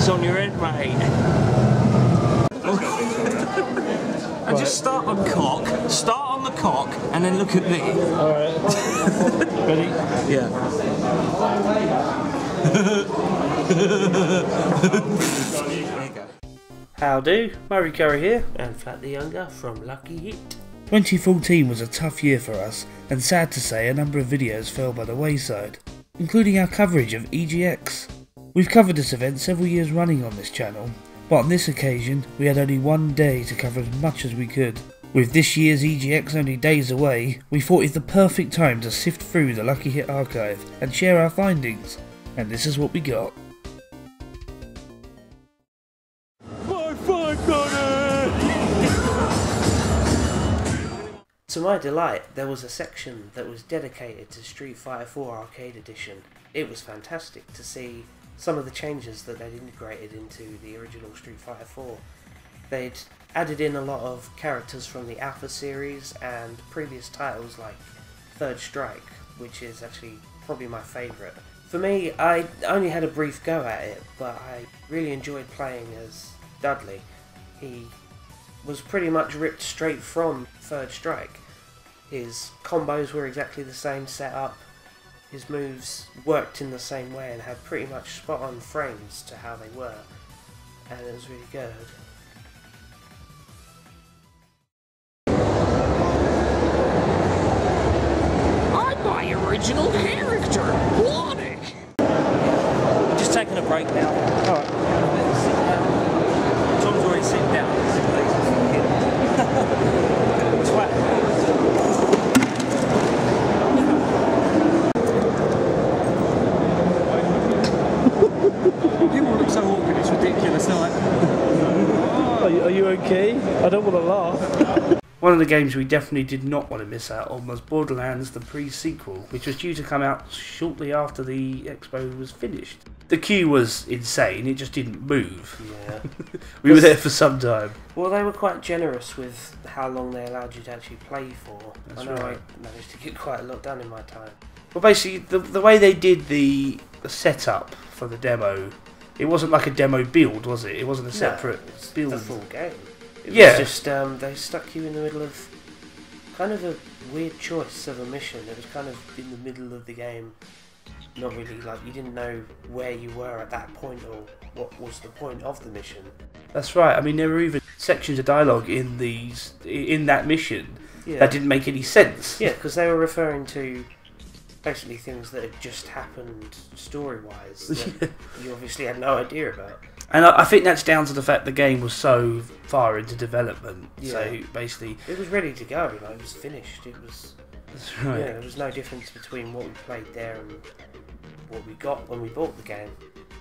on your head, mate. And just start on the cock, and then look at me. Alright. Ready? Yeah. There you go. How do? Murray Curry here. And Flat the Younger from Lucky Hit. 2014 was a tough year for us, and sad to say a number of videos fell by the wayside, including our coverage of EGX. We've covered this event several years running on this channel, but on this occasion we had only one day to cover as much as we could. With this year's EGX only days away, we thought it the perfect time to sift through the Lucky Hit archive and share our findings, and this is what we got. To my delight, there was a section that was dedicated to Street Fighter 4 Arcade Edition. It was fantastic to see some of the changes that they'd integrated into the original Street Fighter 4. They'd added in a lot of characters from the Alpha series and previous titles like Third Strike, which is actually probably my favourite. For me, I only had a brief go at it, but I really enjoyed playing as Dudley. He was pretty much ripped straight from Third Strike. His combos were exactly the same setup, his moves worked in the same way and had pretty much spot on frames to how they were, and it was really good. I'm my original character, Warnick! Just taking a break now. Alright. Sit down. Tom's already sitting down. Twat. People look so awkward, it's ridiculous, like. Are you okay? I don't want to laugh. One of the games we definitely did not want to miss out on was Borderlands, the pre-sequel, which was due to come out shortly after the expo was finished. The queue was insane, it just didn't move. Yeah. We were there for some time. Well, they were quite generous with how long they allowed you to actually play for. That's I know right. I managed to get quite a lot done in my time. Well, basically, the way they did the setup for the demo, it wasn't like a demo build, was it? It wasn't a separate build. The full game. It Yeah. was just, they stuck you in the middle of kind of a weird choice of a mission. It was kind of in the middle of the game. Not really, like, you didn't know where you were at that point or what was the point of the mission. That's right. I mean, there were even sections of dialogue in that mission that didn't make any sense. Yeah, because they were referring to basically things that had just happened story-wise that you obviously had no idea about. And I think that's down to the fact the game was so far into development. Yeah. So basically, It was ready to go, you know, it was finished. It was, that's right. yeah, there was no difference between what we played there and what we got when we bought the game.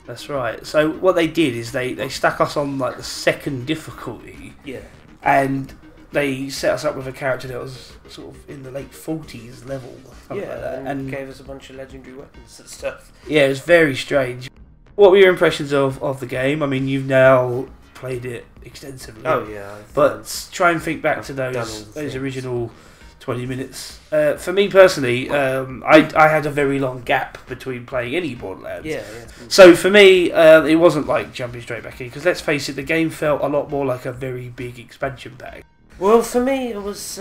That's right. So what they did is they stuck us on like the second difficulty, Yeah. and they set us up with a character that was sort of in the late 40s level, something like that, and gave us a bunch of legendary weapons and stuff. yeah, it was very strange. What were your impressions of the game? I mean, you've now played it extensively. Oh yeah. But try and think back I've to done all those the things. original 20 minutes. For me personally, I had a very long gap between playing any Borderlands. Yeah. So for me, it wasn't like jumping straight back in, because let's face it, the game felt a lot more like a very big expansion pack. Well, for me, it was.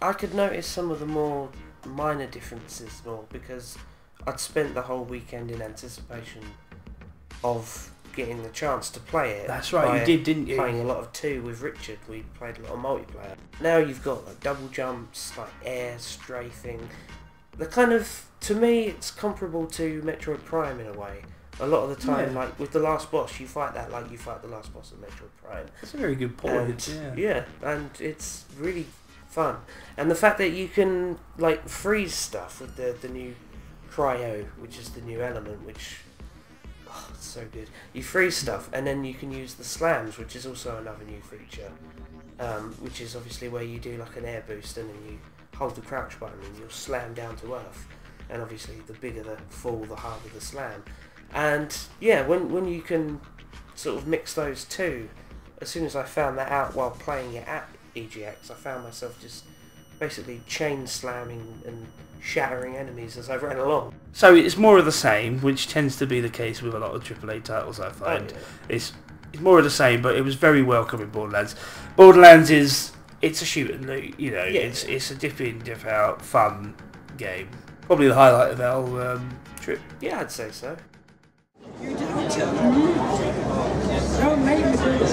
I could notice some of the more minor differences more because I'd spent the whole weekend in anticipation of getting the chance to play it. That's right, you did, didn't you? Playing a lot of 2 with Richard, we played a lot of multiplayer. Now you've got like double jumps, like air strafing. The kind of, to me, it's comparable to Metroid Prime in a way. A lot of the time, like with the last boss, you fight that like you fight the last boss of Metroid Prime. That's a very good point. Yeah, and it's really fun. And the fact that you can like freeze stuff with the new cryo, which is the new element, which it's so good. You freeze stuff, and then you can use the slams, which is also another new feature. Which is obviously where you do like an air boost, and then you hold the crouch button, and you'll slam down to earth. And obviously, the bigger the fall, the harder the slam. And yeah, when you can sort of mix those two, as soon as I found that out while playing it at EGX, I found myself just basically chain slamming and shattering enemies as I ran along. So it's more of the same, which tends to be the case with a lot of AAA titles, I find. Oh, yeah. It's more of the same, but it was very welcome in Borderlands. Borderlands it's a shoot and loot, you know. Yeah. It's a dip in, dip out, fun game. Probably the highlight of our trip. Yeah, I'd say so. That's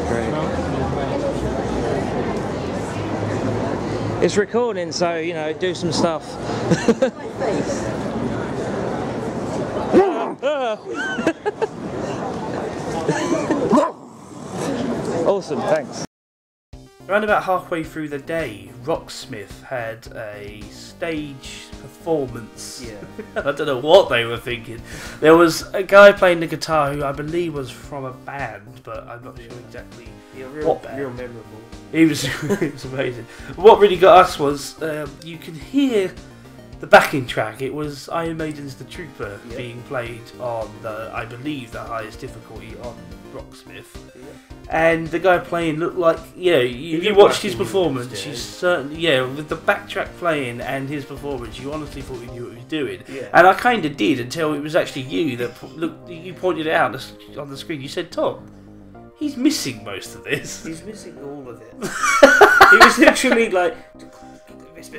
great. It's recording, so, you know, do some stuff. Awesome, thanks. Around about halfway through the day, Rocksmith had a stage performance. Yeah. I don't know what they were thinking. There was a guy playing the guitar who I believe was from a band, but I'm not sure exactly what band. Real memorable. He was, it was amazing. What really got us was you can hear the backing track. It was Iron Maiden's The Trooper being played on I believe, the highest difficulty on Rocksmith. Yeah. And the guy playing looked like, you watched his performance, you certainly, with the backtrack playing and his performance, you honestly thought he knew what he was doing. Yeah. And I kind of did until it was actually you that you pointed it out on the screen. You said, Tom, he's missing most of this. He's missing all of it. He was literally like... miss,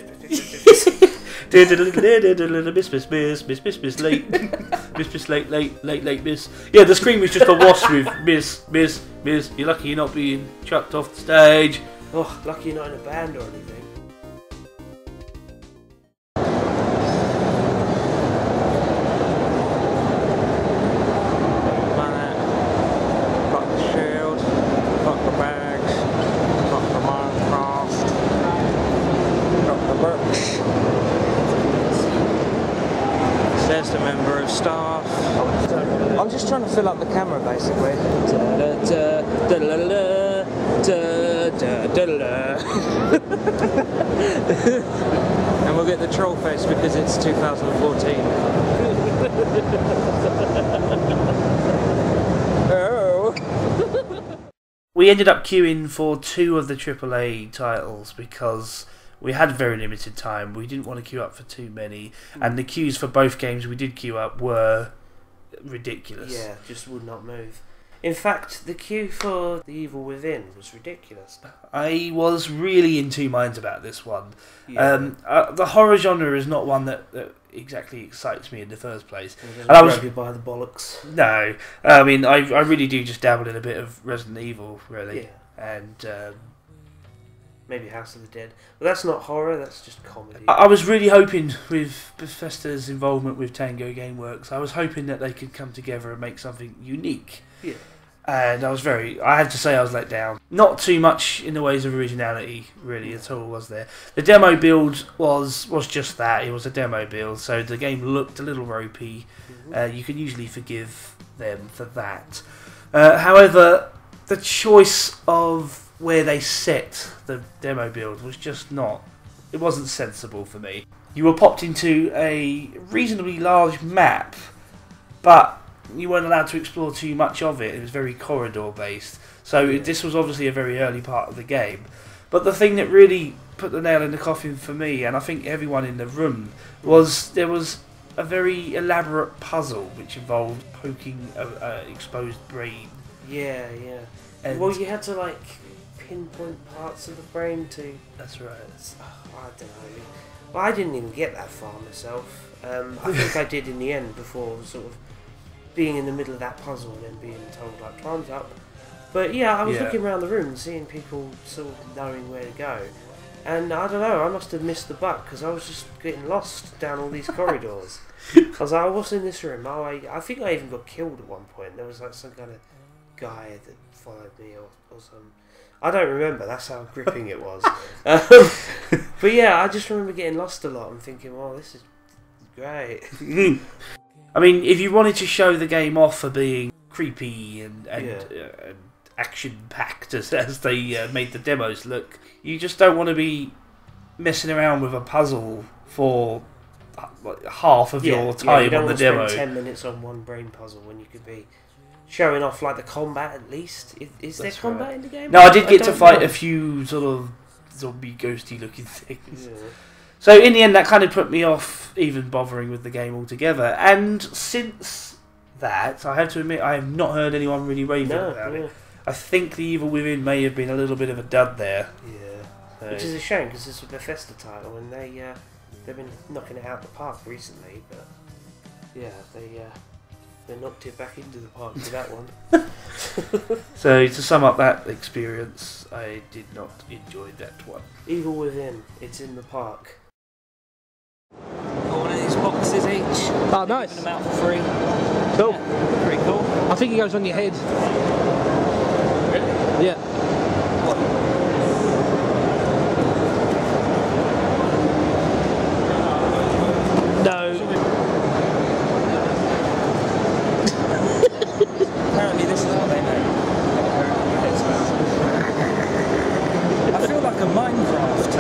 late, miss. Yeah, the screen was just a wash with miss. You're lucky you're not being chucked off the stage. Oh, lucky you're not in a band or anything. Got the shield, got the bags, got the Minecraft, got the books. There's the member of staff. I'm just trying to fill up the camera basically. And we'll get the troll face because it's 2014. Oh. We ended up queuing for 2 of the AAA titles because we had very limited time. We didn't want to queue up for too many, and the queues for both games we did queue up were ridiculous. Yeah, just would not move. In fact, the queue for The Evil Within was ridiculous. I was really in two minds about this one. Yeah. The horror genre is not one that exactly excites me in the first place. It And I was grab you by the bollocks. no, I mean I really do just dabble in a bit of Resident Evil, really, Yeah. and. Maybe House of the Dead. But that's not horror, that's just comedy. I was really hoping with Bethesda's involvement with Tango Gameworks, I was hoping that they could come together and make something unique. Yeah. And I have to say I was let down. Not too much in the ways of originality, really, at all, was there? The demo build was just that. It was a demo build, so the game looked a little ropey. You can usually forgive them for that. However, the choice of where they set the demo build was just not... It wasn't sensible for me. You were popped into a reasonably large map, but you weren't allowed to explore too much of it. It was very corridor based. So this was obviously a very early part of the game. But the thing that really put the nail in the coffin for me, and I think everyone in the room, was there was a very elaborate puzzle which involved poking an exposed brain. Yeah. And Well, you had to, like, pinpoint parts of the brain to... that's right. I don't know. Well, I didn't even get that far myself. I think I did in the end before sort of being in the middle of that puzzle and then being told, like, time's up. But yeah, I was looking around the room and seeing people sort of knowing where to go. And I don't know, I must have missed the butt because I was just getting lost down all these corridors. I was like, what's in this room? Oh, I think I even got killed at one point. There was like some kind of guy that followed me or something. I don't remember, that's how gripping it was. But yeah, I just remember getting lost a lot and thinking, well, this is great. I mean, if you wanted to show the game off for being creepy and action-packed as they made the demos look, you just don't want to be messing around with a puzzle for half of your time you don't on the want to demo. spend 10 minutes on one brain puzzle when you could be showing off like the combat at least. Is there combat in the game? No, I did get to don't fight know. a few sort of zombie ghosty looking things. Yeah. So in the end, that kind of put me off even bothering with the game altogether. And since that, I have to admit, I have not heard anyone really raving about it. I think The Evil Within may have been a little bit of a dud there. Yeah. So. Which is a shame, because it's a Bethesda title, and they've been knocking it out the park recently, but yeah, they knocked it back into the park with that one. So to sum up that experience, I did not enjoy that one. Evil Within, it's in the park. Got one of these boxes each. Oh, nice. Giving them out for free. Cool. Yeah, pretty cool. I think it goes on your head. Really? Yeah. No. Apparently this is how they make I feel like a Minecraft.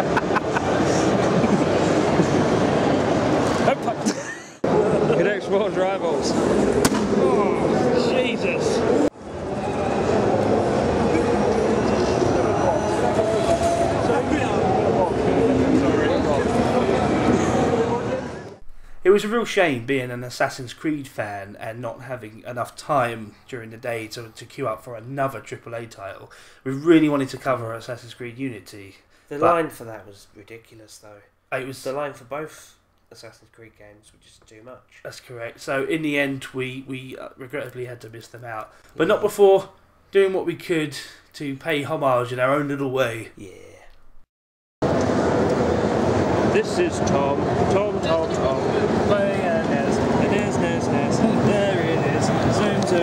EGX World Rivals. Oh, Jesus. It was a real shame being an Assassin's Creed fan and not having enough time during the day to queue up for another AAA title. We really wanted to cover Assassin's Creed Unity. The line for that was ridiculous, though. It was the line for both Assassin's Creed games was just too much. That's correct. So in the end, we regrettably had to miss them out, but not before doing what we could to pay homage in our own little way. Yeah. This is Tom. Tom. Playing a NES. There it is. Zoom.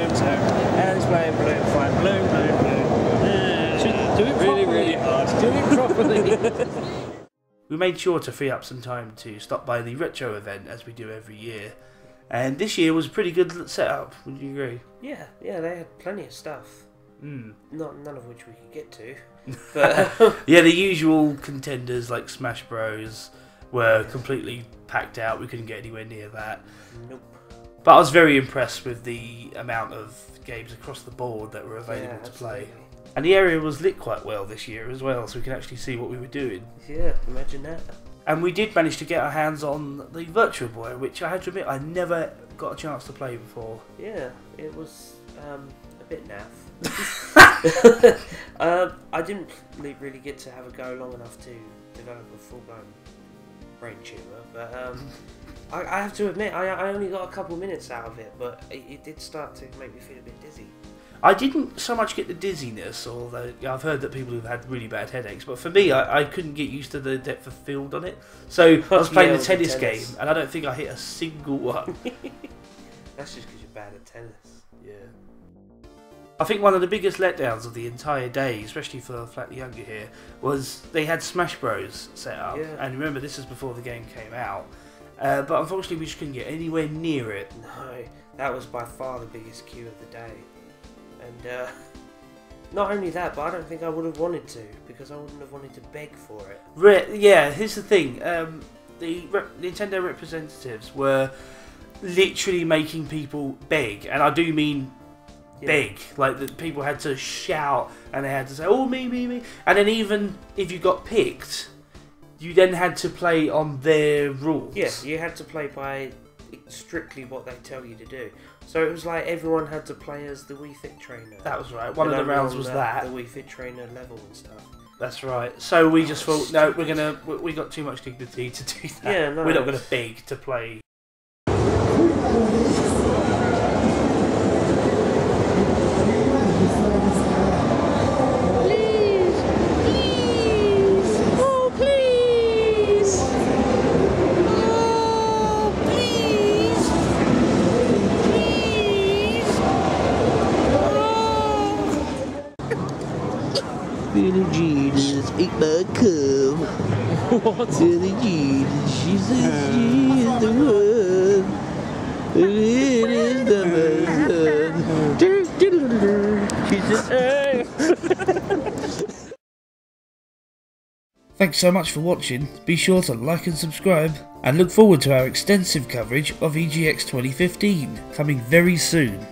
And he's playing Balloon Fight. Balloon. Do it properly. Really hard. Do it properly. We made sure to free up some time to stop by the retro event as we do every year, and this year was a pretty good setup. Would you agree? Yeah, they had plenty of stuff. Mm. None of which we could get to. But yeah, the usual contenders like Smash Bros were completely packed out. We couldn't get anywhere near that. Nope. But I was very impressed with the amount of games across the board that were available to play. And the area was lit quite well this year as well, so we could actually see what we were doing. Yeah, imagine that. And we did manage to get our hands on the Virtual Boy, which I had to admit I never got a chance to play before. Yeah, it was a bit naff. I didn't really get to have a go long enough to develop a full-blown brain tumour, but I have to admit I only got a couple minutes out of it, but it did start to make me feel a bit dizzy. I didn't so much get the dizziness, although I've heard that people have had really bad headaches, but for me, I couldn't get used to the depth of field on it. So I was playing the tennis game, and I don't think I hit a single one. That's just because you're bad at tennis. Yeah. I think one of the biggest letdowns of the entire day, especially for Flat the Younger here, was they had Smash Bros set up. Yeah. And remember, this is before the game came out. But unfortunately, we just couldn't get anywhere near it. No, that was by far the biggest queue of the day. And not only that, but I don't think I would have wanted to, because I wouldn't have wanted to beg for it. Yeah, here's the thing. The Nintendo representatives were literally making people beg, and I do mean beg. Like, the people had to shout, and they had to say, "Oh, me," and then even if you got picked, you then had to play on their rules. Yes, you had to play by strictly what they tell you to do. So it was like everyone had to play as the Wii Fit Trainer. That was right. One of the rounds was that. The Wii Fit Trainer level and stuff. That's right. So we just thought, no, we got too much dignity to do that. Yeah, no. We're not going to beg to play. Billie Jean is ate my cum. What? Billie Jean, she says she is the one. And it is the man. She says, hey. Thanks so much for watching. Be sure to like and subscribe, and look forward to our extensive coverage of EGX 2015 coming very soon.